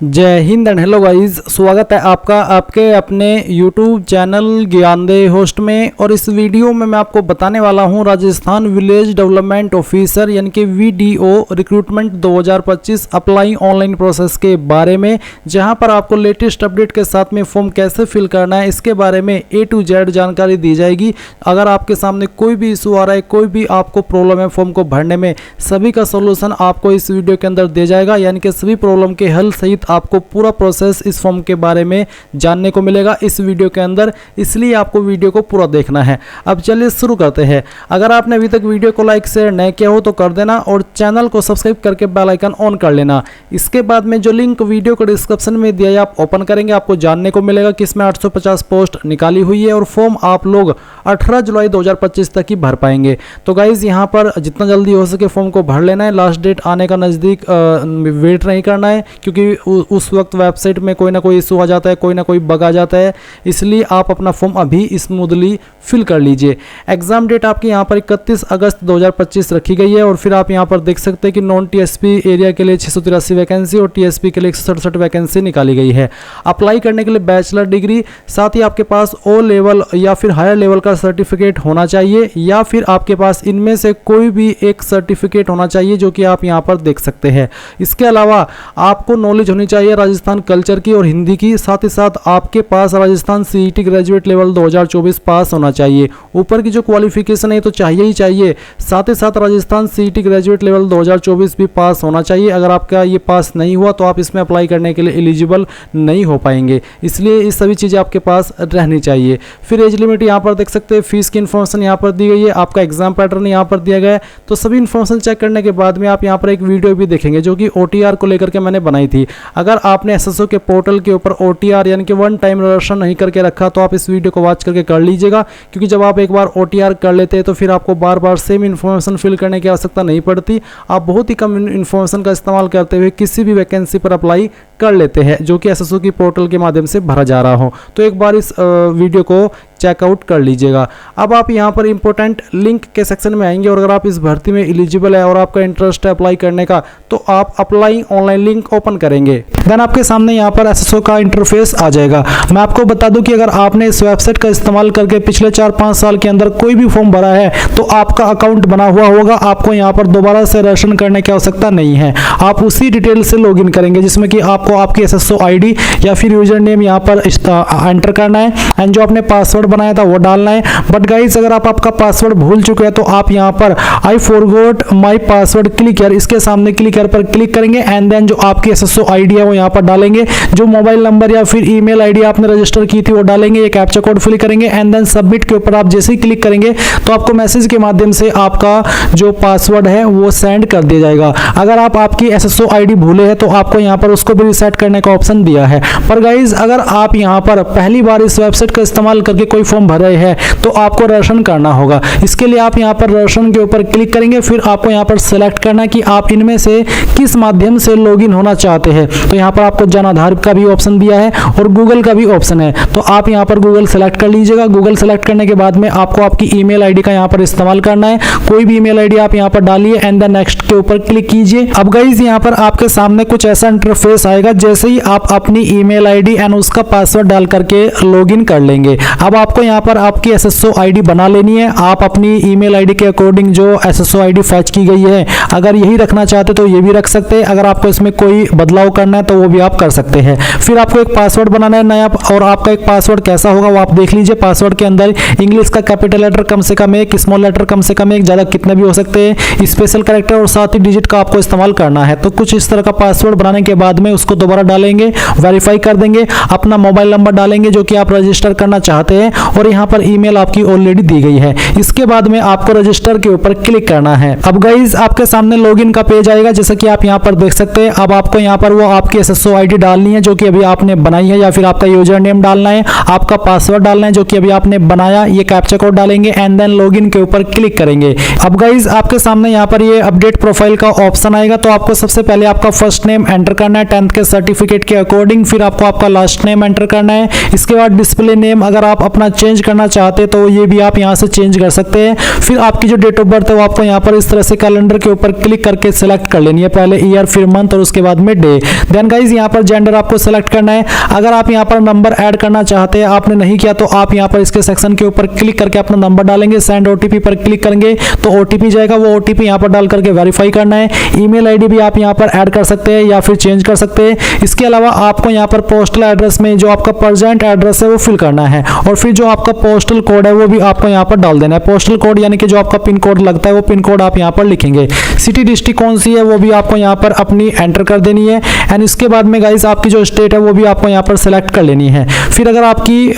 जय Hind and hello guys, स्वागत है आपका आपके अपने YouTube चैनल ज्ञानदेह होस्ट में। और इस वीडियो में मैं आपको बताने वाला हूं राजस्थान विलेज डेवलपमेंट ऑफिसर यानी कि VDO recruitment 2025 apply online process के बारे में, जहां पर आपको लेटेस्ट अपडेट के साथ में फॉर्म कैसे फिल करना है इसके बारे में A to Z जानकारी दी जाएगी। अगर आपके सामने कोई भी इशू आ रहा है, कोई भी आपको प्रॉब्लम है फॉर्म को भरने में, सभी का सोल्यूशन आपको इस वीडियो के अंदर दिया जाएगा। यानी कि सभी प्रॉब्लम के हल सहित आपको पूरा प्रोसेस इस फॉर्म के बारे में जानने को मिलेगा इस वीडियो के अंदर, इसलिए आपको वीडियो को पूरा देखना है। अब चलिए शुरू करते हैं। अगर आपने अभी तक वीडियो को लाइक शेयर नहीं किया हो तो कर देना और चैनल को सब्सक्राइब करके बेल आइकन ऑन कर लेना। इसके बाद में जो लिंक वीडियो को डिस्क्रिप्शन में दिया है आप ओपन करेंगे, आपको जानने को मिलेगा कि इसमें 850 पोस्ट निकाली हुई है और फॉर्म आप लोग 18 जुलाई 2025 तक ही भर पाएंगे। तो गाइज यहाँ पर जितना जल्दी हो सके फॉर्म को भर लेना है। लास्ट डेट आने का नज़दीक वेट नहीं करना है, क्योंकि उस वक्त वेबसाइट में कोई ना कोई इशू आ जाता है, कोई ना कोई बग आ जाता है, इसलिए आप अपना फॉर्म अभी स्मूथली फिल कर लीजिए। एग्जाम डेट आपकी यहाँ पर 31 अगस्त 2025 रखी गई है। और फिर आप यहाँ पर देख सकते हैं कि नॉन TSP एरिया के लिए 683 वैकेंसी और TSP के लिए 167 वैकेंसी निकाली गई है। अप्लाई करने के लिए बैचलर डिग्री, साथ ही आपके पास O लेवल या फिर हायर लेवल का सर्टिफिकेट होना चाहिए, या फिर आपके पास इनमें से कोई भी एक सर्टिफिकेट होना चाहिए, जो कि आप यहाँ पर देख सकते हैं। इसके अलावा आपको नॉलेज होनी चाहिए राजस्थान कल्चर की और हिंदी की, साथ ही साथ आपके पास राजस्थान CET ग्रेजुएट लेवल 2024 पास होना चाहिए। ऊपर की जो क्वालिफिकेशन है तो चाहिए ही चाहिए, साथ ही साथ राजस्थान CET ग्रेजुएट लेवल 2024 भी पास होना चाहिए। अगर आपका ये पास नहीं हुआ तो आप इसमें अप्लाई करने के लिए एलिजिबल नहीं हो पाएंगे, इसलिए ये सभी चीज़ें आपके पास रहनी चाहिए। फिर एज लिमिट यहाँ पर देख सकते हैं, फीस की इन्फॉर्मेशन यहाँ पर दी गई है, आपका एग्जाम पैटर्न यहाँ पर दिया गया है। तो सभी इन्फॉर्मेशन चेक करने के बाद में आप यहाँ पर एक वीडियो भी देखेंगे जो कि OTR को लेकर के मैंने बनाई थी। अगर आपने SSO के पोर्टल के ऊपर OTR यानी कि वन टाइम रजिस्ट्रेशन नहीं करके रखा तो आप इस वीडियो को वॉच करके कर लीजिएगा, क्योंकि जब आप एक बार OTR कर लेते हैं तो फिर आपको बार बार सेम इन्फॉर्मेशन फिल करने की आवश्यकता नहीं पड़ती। आप बहुत ही कम इन्फॉर्मेशन का इस्तेमाल करते हुए किसी भी वैकेंसी पर अप्लाई कर लेते हैं जो कि SSO की पोर्टल के माध्यम से भरा जा रहा हो। तो एक बार इस वीडियो को चेकआउट कर लीजिएगा। अब आप यहाँ पर इंपॉर्टेंट लिंक के सेक्शन में आएंगे और अगर आप इस भर्ती में एलिजिबल है और आपका इंटरेस्ट है अप्लाई करने का, तो आप अप्लाई ऑनलाइन लिंक ओपन करेंगे। देन आपके सामने यहाँ पर SSO का इंटरफेस आ जाएगा। मैं आपको बता दूं कि अगर आपने इस वेबसाइट का इस्तेमाल करके पिछले 4-5 साल के अंदर कोई भी फॉर्म भरा है तो आपका अकाउंट बना हुआ होगा। आपको यहाँ पर दोबारा से रजिस्ट्रेशन करने की आवश्यकता नहीं है। आप उसी डिटेल से लॉगिन करेंगे जिसमें कि आपको आपकी SSO ID या फिर यूजर नेम यहाँ पर एंटर करना है एंड जो आपने पासवर्ड बनाया था वो डालना है। बट गाइस, अगर आप आपका पासवर्ड भूल चुके हैं तो आप यहाँ पर I forgot my password click here, इसके सामने क्लिक हियर पर क्लिक करेंगे एंड देन जो आपकी SSO ID है वो यहाँ पर डालेंगे। जो मोबाइल नंबर या फिर ईमेल ID आपने रजिस्टर की थी वो डालेंगे, ये कैप्चा कोड फिल करेंगे एंड देन सबमिट के ऊपर आप जैसे ही क्लिक करेंगे तो आपको मैसेज के माध्यम से आपका जो पासवर्ड है वो सेंड कर दिया जाएगा। अगर आप आपकी SSO ID भूले हैं तो आपको यहाँ पर उसको भी रिसेट करने का ऑप्शन दिया है। पर गाइज, अगर आप यहाँ पर पहली बार इस वेबसाइट का इस्तेमाल करके कोई फॉर्म भर रहे हैं तो आपको रजिस्ट्रेशन करना होगा। इसके लिए आप यहाँ पर रजिस्ट्रेशन के ऊपर क्लिक करेंगे, फिर आपको यहाँ पर सेलेक्ट करना कि आप इनमें से किस माध्यम से लॉगिन होना चाहते हैं। तो यहाँ पर आपको जन आधार का भी ऑप्शन दिया है और गूगल का भी ऑप्शन है, तो आप यहाँ पर गूगल सेलेक्ट कर लीजिएगा। गूगल सेलेक्ट करने के बाद में आपको आपकी ईमेल ID का यहाँ पर इस्तेमाल करना है। कोई भी ईमेल ID आप यहाँ पर डालिए एंड देन नेक्स्ट के ऊपर क्लिक कीजिए। अब गाइस, यहाँ पर आपके सामने कुछ ऐसा इंटरफेस आएगा जैसे ही आप अपनी ईमेल ID एंड उसका पासवर्ड डाल करके लॉगिन कर लेंगे। अब आपको यहाँ पर आपकी SSO ID बना लेनी है। आप अपनी ईमेल ID के अकॉर्डिंग जो SSO ID फैच की गई है, अगर यही रखना चाहते तो ये भी रख सकते हैं। अगर आपको इसमें कोई बदलाव करना है तो वो भी आप कर सकते हैं। फिर आपको एक पासवर्ड बनाना है नया, और आपका एक पासवर्ड कैसा होगा वो आप देख लीजिए। पासवर्ड के अंदर इंग्लिश का कैपिटल लेटर कम से कम एक, स्मॉल लेटर कम से कम एक, ज़्यादा कितने भी हो सकते हैं, स्पेशल कैरेक्टर और साथ ही डिजिट का आपको इस्तेमाल करना है। तो कुछ इस तरह का पासवर्ड बनाने के बाद में उसको दोबारा डालेंगे, वेरीफाई कर देंगे, अपना मोबाइल नंबर डालेंगे जो कि आप रजिस्टर करना चाहते हैं और यहाँ पर ईमेल आपकी ऑलरेडी दी गई है। इसके बाद में आपको रजिस्टर के ऊपर क्लिक करना है। अब गाइज, आपके सामने लॉगिन का पेज आएगा जैसा कि आप यहाँ पर देख सकते हैं। अब आपको यहाँ पर वो आपकी SSO ID डालनी है जो कि अभी आपने बनाई है, या फिर आपका यूजर नेम डालना है, आपका पासवर्ड डालना है जो कि अभी आपने बनाया, ये कैप्चा कोड डालेंगे एंड देन लॉगिन के ऊपर क्लिक करेंगे। अब गाइज, आपके सामने यहाँ पर ये अपडेट प्रोफाइल का ऑप्शन आएगा। तो आपको सबसे पहले आपका फर्स्ट नेम एंटर करना है 10th के सर्टिफिकेट के अकॉर्डिंग, फिर आपको आपका लास्ट नेम एंटर करना है। इसके बाद डिस्प्ले नेम, अगर आप अपना चेंज करना चाहते हैं तो ये भी आप यहाँ से चेंज कर सकते हैं। फिर आपकी जो डेट ऑफ बर्थ है वो आपको यहाँ पर इस तरह से कैलेंडर के ऊपर क्लिक करके सिलेक्ट कर लेनी है, पहले ईयर फिर मंथ और उसके बाद में डे। देन गाइज यहाँ पर जेंडर आपको सिलेक्ट करना है। अगर आप यहाँ पर नंबर ऐड करना चाहते हैं, आपने नहीं किया तो आप यहाँ पर इसके सेक्शन के ऊपर क्लिक करके अपना नंबर डालेंगे, सेंड ओटीपी पर क्लिक करेंगे तो ओटीपी जाएगा, वो ओटीपी यहाँ पर डाल करके वेरीफाई करना है। ईमेल आईडी भी आप यहाँ पर ऐड कर सकते हैं या फिर चेंज कर सकते हैं। इसके अलावा आपको यहाँ पर पोस्टल एड्रेस में जो आपका प्रेजेंट एड्रेस है वो फिल करना है और फिर जो आपका पोस्टल कोड है वो भी आपको यहाँ पर डाल देना है। पोस्टल कोड यानी कि जो आपका पिन कोड लगता है वो पिन कोड आप यहाँ पर लिखेंगे। सिटी डिस्ट्रिक्ट कौन सी है वो भी आपको यहाँ पर अपनी एंटर कर देनी है। एंड इसके बाद में गाइस आपकी जो स्टेट है वो भी आपको यहाँ पर सेलेक्ट कर लेनी है। फिर अगर आपकी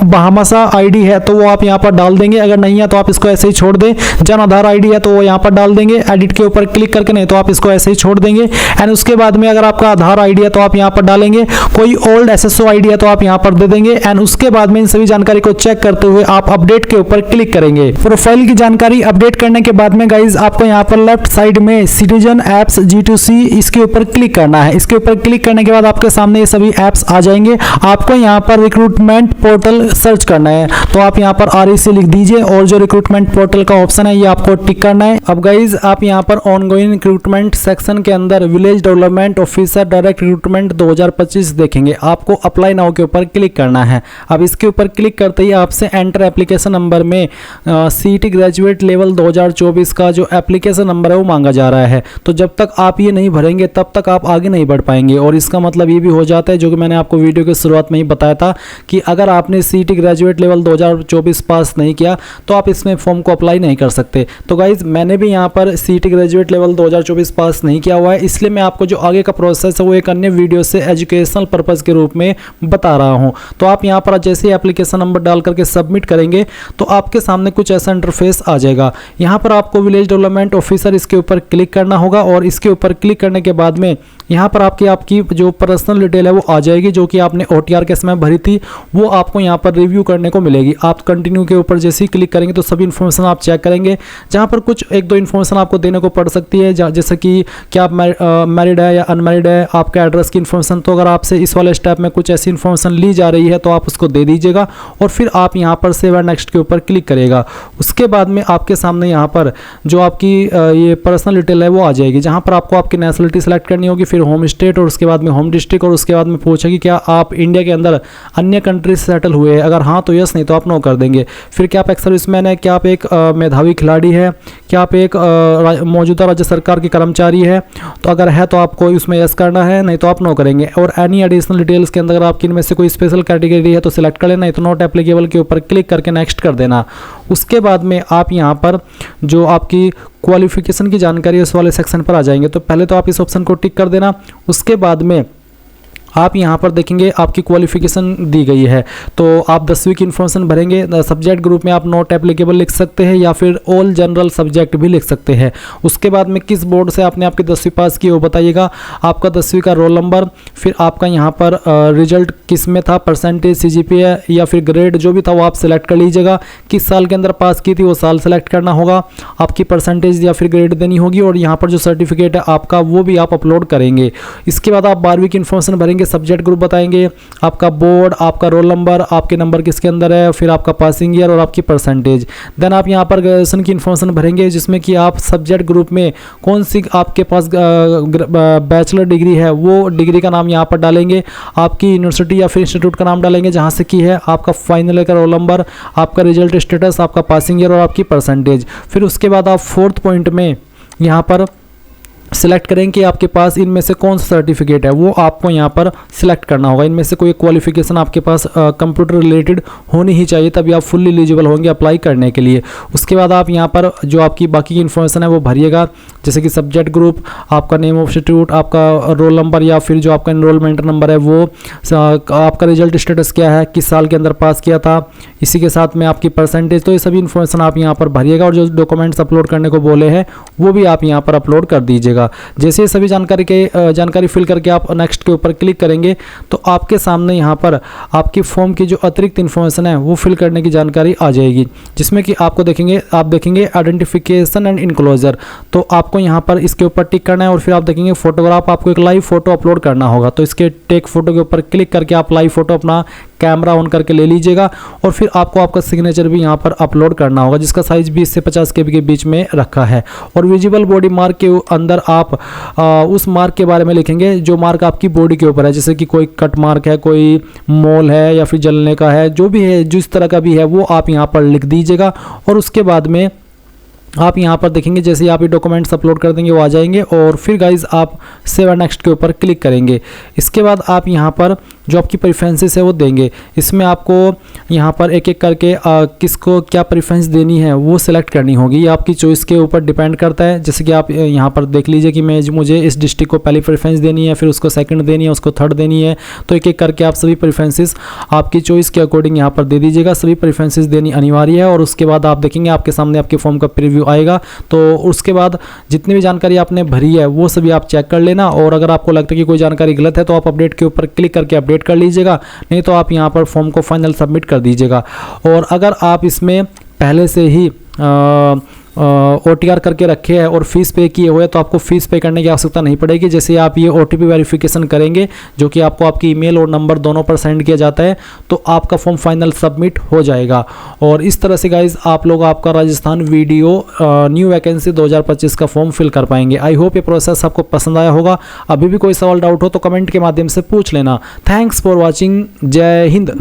बहामासा आईडी है तो वो आप यहाँ पर डाल देंगे, अगर नहीं है तो आप इसको ऐसे ही छोड़ दें। जन आधार आईडी है तो वो यहाँ पर डाल देंगे, एडिट के ऊपर क्लिक करके, नहीं तो आप इसको ऐसे ही छोड़ देंगे। एंड उसके बाद में अगर आपका आधार आईडी है तो आप यहाँ पर डालेंगे, कोई ओल्ड एसएसओ आईडी है तो आप यहाँ पर दे देंगे। एंड उसके बाद में इन सभी जानकारी को चेक करते हुए आप अपडेट के ऊपर क्लिक करेंगे। प्रोफाइल की जानकारी अपडेट करने के बाद में गाइज आपको यहाँ पर लेफ्ट साइड में सिटीजन एप्स G2C इसके ऊपर क्लिक करना है। इसके ऊपर क्लिक करने के बाद आपके सामने ये सभी एप्स आ जाएंगे। आपको यहाँ पर रिक्रूटमेंट पोर्टल सर्च करना है तो आप यहाँ पर REC लिख दीजिए और जो रिक्रूटमेंट पोर्टल का ऑप्शन है ये आपको टिक करना है। अब गाइज आप यहाँ पर ऑनगोइंग रिक्रूटमेंट सेक्शन के अंदर village development officer direct recruitment 2025 देखेंगे। आपको अप्लाई नाउ के ऊपर क्लिक करना है। अब इसके ऊपर क्लिक करते ही आपसे एंटर एप्लीकेशन नंबर में CET ग्रेजुएट लेवल 2024 का जो एप्लीकेशन नंबर है वो मांगा जा रहा है। तो जब तक आप ये नहीं भरेंगे तब तक आप आगे नहीं बढ़ पाएंगे। और इसका मतलब ये भी हो जाता है जो कि मैंने आपको वीडियो की शुरुआत में ही बताया था कि अगर आपने CET ग्रेजुएट लेवल 2024 पास नहीं किया तो आप इसमें फॉर्म को अप्लाई नहीं कर सकते। तो गाइज मैंने भी यहाँ पर CET ग्रेजुएट लेवल 2024 पास नहीं किया हुआ है, इसलिए मैं आपको जो आगे का प्रोसेस है वो एक अन्य वीडियो से एजुकेशनल पर्पज़ के रूप में बता रहा हूँ। तो आप यहाँ पर जैसे ही एप्लीकेशन नंबर डाल करके सबमिट करेंगे तो आपके सामने कुछ ऐसा इंटरफेस आ जाएगा। यहाँ पर आपको विलेज डेवलपमेंट ऑफिसर इसके ऊपर क्लिक करना होगा और इसके ऊपर क्लिक करने के बाद में यहाँ पर आपकी जो पर्सनल डिटेल है वो आ जाएगी, जो कि आपने OTR के समय भरी थी वो आपको यहाँ पर रिव्यू करने को मिलेगी। आप कंटिन्यू के ऊपर जैसे ही क्लिक करेंगे तो सभी इन्फॉर्मेशन आप चेक करेंगे, जहाँ पर कुछ एक दो इन्फॉर्मेशन आपको देने को पड़ सकती है, जैसे कि क्या आप मैरिड है या अनमैरिड है, आपका एड्रेस की इन्फॉर्मेशन। तो अगर आपसे इस वाले स्टेप में कुछ ऐसी इन्फॉर्मेशन ली जा रही है तो आप उसको दे दीजिएगा और फिर आप यहाँ पर सेव एंड नेक्स्ट के ऊपर क्लिक करेगा। उसके बाद में आपके सामने यहाँ पर जो आपकी ये पर्सनल डिटेल है वो आ जाएगी, जहाँ पर आपको आपकी नेशनलिटी सेलेक्ट करनी होगी, फिर होम स्टेट और उसके बाद में होम डिस्ट्रिक्ट और उसके बाद में पूछेगी क्या आप इंडिया के अंदर अन्य कंट्री से सेटल हुए हैं, अगर हाँ तो यस, नहीं तो आप नो कर देंगे। फिर क्या आप एक सर्विसमैन है, क्या आप एक मेधावी खिलाड़ी है, क्या आप एक मौजूदा राज्य सरकार के कर्मचारी है, तो अगर है तो आपको उसमें यस करना है, नहीं तो आप नो करेंगे। और एनी एडिशनल डिटेल्स के अंदर आपकी इनमें से कोई स्पेशल कैटेगरी है तो सिलेक्ट कर लेना, नहीं तो नॉट एप्लीकेबल के ऊपर क्लिक करके नेक्स्ट कर देना। उसके बाद में आप यहाँ पर जो आपकी क्वालिफिकेशन की जानकारी उस वाले सेक्शन पर आ जाएंगे। तो पहले तो आप इस ऑप्शन को टिक कर देना। उसके बाद में आप यहाँ पर देखेंगे आपकी क्वालिफिकेशन दी गई है, तो आप 10वीं की इन्फॉर्मेशन भरेंगे। सब्जेक्ट ग्रुप में आप नॉट एप्लीकेबल लिख सकते हैं या फिर ऑल जनरल सब्जेक्ट भी लिख सकते हैं। उसके बाद में किस बोर्ड से आपने आपकी 10वीं पास की वो बताइएगा, आपका 10वीं का रोल नंबर, फिर आपका यहाँ पर रिजल्ट किस में था, परसेंटेज, CGPA या फिर ग्रेड जो भी था वो आप सिलेक्ट कर लीजिएगा। किस साल के अंदर पास की थी वो साल सेलेक्ट करना होगा, आपकी परसेंटेज या फिर ग्रेड देनी होगी और यहाँ पर जो सर्टिफिकेट है आपका वो भी आप अपलोड करेंगे। इसके बाद आप 12वीं की इन्फॉर्मेशन भरेंगे, सब्जेक्ट ग्रुप बताएंगे, आपका बोर्ड, आपका रोल नंबर, आपके नंबर किसके अंदर है, फिर आपका पासिंग ईयर और आपकी परसेंटेज। देन आप यहाँ पर ग्रेजुएशन की इन्फॉर्मेशन भरेंगे, जिसमें कि आप सब्जेक्ट ग्रुप में कौन सी आपके पास बैचलर डिग्री है वो डिग्री का नाम यहाँ पर डालेंगे, आपकी यूनिवर्सिटी या फिर इंस्टीट्यूट का नाम डालेंगे जहाँ से की है, आपका फाइनल का रोल नंबर, आपका रिजल्ट स्टेटस, आपका पासिंग ईयर और आपकी परसेंटेज। फिर उसके बाद आप 4th पॉइंट में यहाँ पर सिलेक्ट करें कि आपके पास इनमें से कौन सा सर्टिफिकेट है वो आपको यहाँ पर सिलेक्ट करना होगा। इनमें से कोई क्वालिफिकेशन आपके पास कंप्यूटर रिलेटेड होनी ही चाहिए, तभी आप फुल्ली एलिजिबल होंगे अप्लाई करने के लिए। उसके बाद आप यहाँ पर जो आपकी बाकी की इन्फॉर्मेशन है वो भरिएगा, जैसे कि सब्जेक्ट ग्रुप, आपका नेम ऑफ इंस्टीट्यूट, आपका रोल नंबर या फिर जो आपका एनरोलमेंट नंबर है वो, आपका रिजल्ट स्टेटस क्या है, किस साल के अंदर पास किया था, इसी के साथ में आपकी परसेंटेज। तो ये सभी इन्फॉर्मेशन आप यहाँ पर भरिएगा और जो डॉक्यूमेंट्स अपलोड करने को बोले हैं वो भी आप यहाँ पर अपलोड कर दीजिएगा। जैसे ही सभी जानकारी फिल करके आप नेक्स्ट के ऊपर क्लिक करेंगे तो आपके सामने यहाँ पर आपकी फॉर्म की जो अतिरिक्त इन्फॉर्मेशन है वो फिल करने की जानकारी आ जाएगी, जिसमें कि आप देखेंगे आइडेंटिफिकेशन एंड इनक्लोजर। तो आपको आपको यहाँ पर इसके ऊपर टिक करना है और फिर आप देखेंगे फोटोग्राफ, आपको एक लाइव फोटो अपलोड करना होगा। तो इसके टेक फोटो के ऊपर क्लिक करके आप लाइव फोटो अपना कैमरा ऑन करके ले लीजिएगा और फिर आपको आपका सिग्नेचर भी यहाँ पर अपलोड करना होगा, जिसका साइज 20 से 50 KB के बीच में रखा है। और विजिबल बॉडी मार्क के अंदर आप उस मार्क के बारे में लिखेंगे जो मार्क आपकी बॉडी के ऊपर है, जैसे कि कोई कट मार्क है, कोई मोल है या फिर जलने का है, जो भी है, जिस तरह का भी है वो आप यहाँ पर लिख दीजिएगा। और उसके बाद में आप यहाँ पर देखेंगे जैसे ही आप ये डॉक्यूमेंट्स अपलोड कर देंगे वो आ जाएंगे और फिर गाइज आप सेव एंड नेक्स्ट के ऊपर क्लिक करेंगे। इसके बाद आप यहाँ पर जो आपकी प्रेफरेंसेस है वो देंगे। इसमें आपको यहाँ पर एक एक करके किसको क्या प्रेफरेंस देनी है वो सिलेक्ट करनी होगी। ये आपकी चॉइस के ऊपर डिपेंड करता है। जैसे कि आप यहाँ पर देख लीजिए कि मुझे इस डिस्ट्रिक्ट को पहली प्रेफरेंस देनी है, फिर उसको सेकंड देनी है, उसको थर्ड देनी है। तो एक एक करके आप सभी प्रेफरेंसेस आपकी चॉइस के अकॉर्डिंग यहाँ पर दे दीजिएगा। सभी प्रेफरेंसेस देनी अनिवार्य है और उसके बाद आप देखेंगे आपके सामने आपके फॉर्म का प्रीव्यू आएगा। तो उसके बाद जितनी भी जानकारी आपने भरी है वो सभी आप चेक कर लेना और अगर आपको लगता है कि कोई जानकारी गलत है तो आप अपडेट के ऊपर क्लिक करके अपडेट कर लीजिएगा, नहीं तो आप यहाँ पर फॉर्म को फाइनल सबमिट कर दीजिएगा। और अगर आप इसमें पहले से ही OTR करके रखे हैं और फीस पे किए हुए तो आपको फीस पे करने की आवश्यकता नहीं पड़ेगी। जैसे आप ये OTP वेरिफिकेशन करेंगे जो कि आपको आपकी ईमेल और नंबर दोनों पर सेंड किया जाता है तो आपका फॉर्म फाइनल सबमिट हो जाएगा। और इस तरह से गाइज आप लोग आपका राजस्थान वीडियो न्यू वैकेंसी 2025 का फॉर्म फिल कर पाएंगे। आई होप ये प्रोसेस आपको पसंद आया होगा। अभी भी कोई सवाल डाउट हो तो कमेंट के माध्यम से पूछ लेना। Thanks for watching. जय हिंद।